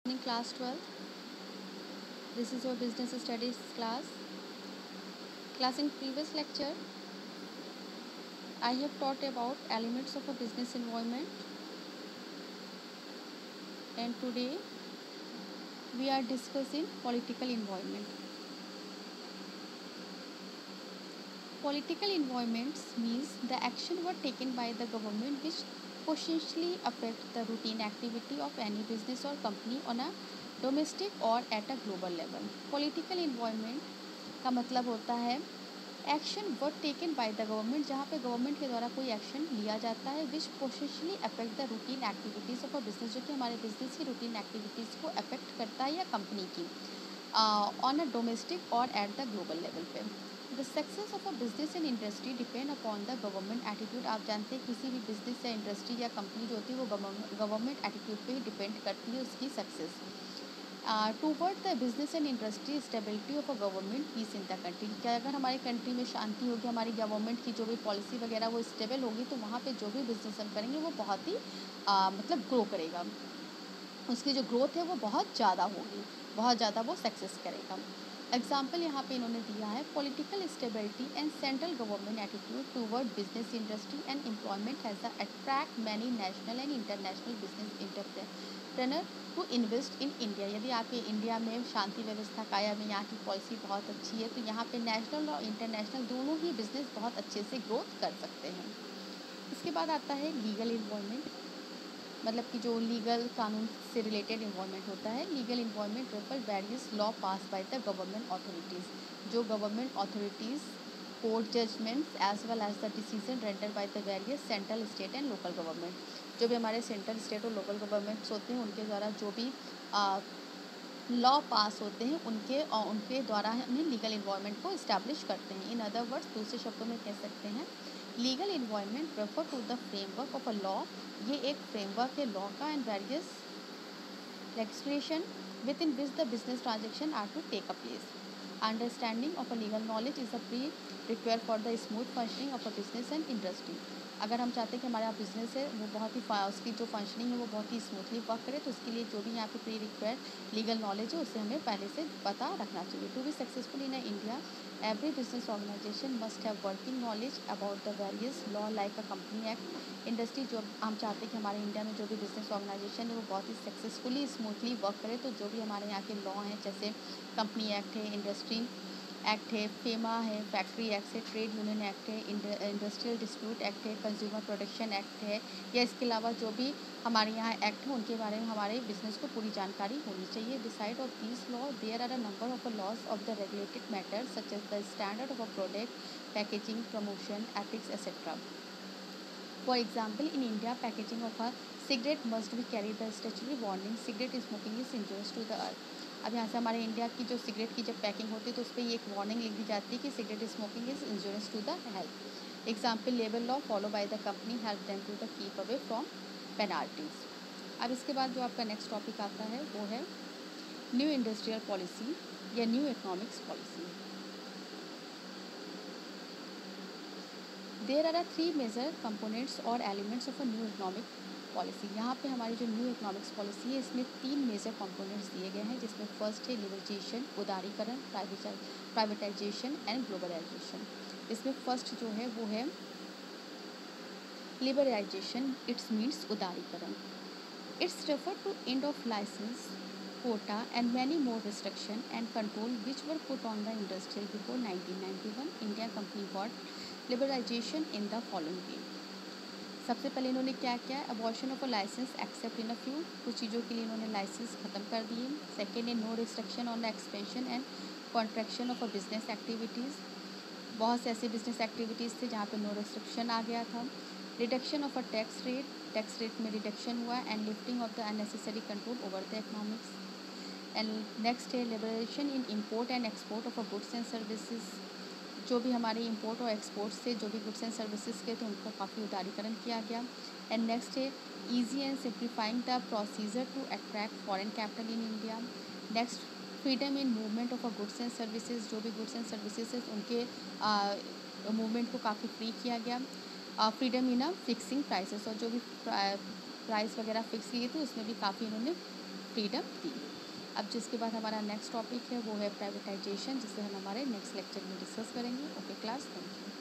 In class 12, this is your business studies class. In previous lecture I have taught about elements of a business environment, and today we are discussing political environment. Political environments means the action were taken by the government which potentially affect the routine activity of any business or company on a domestic or at a global level. Political environment का मतलब होता है action work taken by the government, जहाँ पे government के द्वारा कोई action लिया जाता है which potentially affect the routine activities of a business, जो कि हमारे बिजनेस की रूटीन एक्टिविटीज़ को अफेक्ट करता है या कंपनी की ऑन अ डोमेस्टिक और एट द ग्लोबल लेवल पे. The success of a business and industry depend upon the government attitude. आप जानते हैं किसी भी बिजनेस या इंडस्ट्री या कंपनी जो होती है वो गवर्नमेंट एटीट्यूड पे ही डिपेंड करती है उसकी success. Toward the business and industry stability of a government peace in the country. क्या अगर हमारी कंट्री में शांति होगी, हमारी गवर्नमेंट की जो भी पॉलिसी वगैरह वो स्टेबल होगी, तो वहाँ पे जो भी बिजनेस हम करेंगे वो बहुत ही मतलब ग्रो करेगा, उसकी जो ग्रोथ है वो बहुत ज़्यादा होगी, बहुत ज़्यादा वो सक्सेस करेगा. एग्जाम्पल यहाँ पे इन्होंने दिया है political stability and central government attitude toward business industry and employment has attract many national and international business entrepreneur to invest in India. यदि आपके इंडिया में शांति व्यवस्था कायम है, यहाँ की पॉलिसी बहुत अच्छी है, तो यहाँ पे नेशनल और इंटरनेशनल दोनों ही बिजनेस बहुत अच्छे से ग्रोथ कर सकते हैं. इसके बाद आता है लीगल इन्वॉल्वमेंट, मतलब कि जो लीगल कानून से रिलेटेड इन्वॉल्वमेंट होता है. Legal involvement refer various law pass by the government authorities. जो government authorities court judgments as well as the decision render by the various central state and local government. जो भी हमारे central state और local governments होते हैं उनके द्वारा जो भी लॉ पास होते हैं उनके द्वारा हम लीगल इन्वॉल्वमेंट को इस्टेब्लिश करते हैं. इन अदर वर्ड्स, दूसरे शब्दों में कह सकते हैं legal involvement refer to the framework of a law. ये एक फ्रेमवर्क है लॉ का and various legislation within which the business transaction are to take a place. Understanding of a legal knowledge is a pre require for the smooth functioning of a business and industry. अगर हम चाहते हैं कि हमारा business है वो बहुत ही उसकी जो फंक्शनिंग है वो बहुत ही स्मूथली वर्क करे, तो उसके लिए जो भी यहाँ पे प्री रिक्वायर लीगल नॉलेज है उससे हमें पहले से पता रखना चाहिए. To be successful in India every business organization must have working knowledge about the various law like a company act industry. जो हम चाहते हैं कि हमारे इंडिया में जो भी बिजनेस ऑर्गेनाइजेशन है वो बहुत ही सक्सेसफुली स्मूथली वर्क करे, तो जो भी हमारे यहाँ के लॉ हैं जैसे कंपनी एक्ट है, इंडस्ट्री एक्ट है, फेमा है, फैक्ट्री एक्ट है, ट्रेड यूनियन एक्ट है, इंडस्ट्रियल डिस्प्यूट एक्ट है, कंज्यूमर प्रोटेक्शन एक्ट है, या इसके अलावा जो भी हमारे यहाँ एक्ट है उनके बारे में हमारे बिजनेस को पूरी जानकारी होनी चाहिए. Beside of this law there are a number of laws of the regulated matters such as the standard of a product, packaging, promotion, ethics etcetera. For example, in India, packaging of a cigarette must be carry the statutory warning cigarette smoking is injurious to the earth. अब यहाँ से हमारे India की जो cigarette की जब packing होती है तो उस पर ये एक वार्निंग लिख दी जाती है कि cigarette smoking is injurious to the health. Example labour law follow by the company help them to the keep away from penalties. अब इसके बाद जो आपका नेक्स्ट टॉपिक आता है वो है न्यू इंडस्ट्रियल पॉलिसी या new economics policy. There are three major components और elements of a new economic policy. यहाँ पे हमारी जो न्यू इकोनॉमिक्स पॉलिसी है इसमें तीन मेजर कंपोनेंट्स दिए गए हैं, जिसमें फर्स्ट है लिबरलाइजेशन, उदारीकरण, प्राइवेटाइजेशन एंड ग्लोबलाइजेशन. इसमें फर्स्ट जो है वो है लिबरलाइजेशन. इट्स मीन्स उदारीकरण. It's refer to end of licence, quota and many more restriction and control which were put on the industry before 1991. India company got liberalization in the following way. सबसे पहले इन्होंने क्या किया, abortion of a licence except in a few, कुछ चीज़ों के लिए इन्होंने लाइसेंस ख़त्म कर दिए. सेकेंड है no restriction on the expansion and contraction of a business activities. बहुत से ऐसे बिजनेस एक्टिविटीज़ थे जहाँ पे नो रिस्ट्रिक्शन आ गया था. Reduction of a tax rate में रिडक्शन हुआ and lifting of the unnecessary control over the economics. And next है liberation in import and export of a goods and services. जो भी हमारे इम्पोर्ट और एक्सपोर्ट से जो भी गुड्स एंड सर्विसेज के थे उनको काफ़ी उदारीकरण किया गया. एंड नेक्स्ट है easy and simplifying the procedure to attract foreign capital in India. Next freedom in movement of a goods and services. जो भी गुड्स एंड सर्विसेज उनके मूवमेंट को काफ़ी फ्री किया गया. Freedom in a fixing prices, और जो भी प्राइस वगैरह फिक्स किए थे उसमें भी काफ़ी इन्होंने फ्रीडम दी। अब जिसके बाद हमारा नेक्स्ट टॉपिक है वो है प्राइवेटाइजेशन, जिसे हम हमारे नेक्स्ट लेक्चर में डिस्कस करेंगे। Okay class, thank you.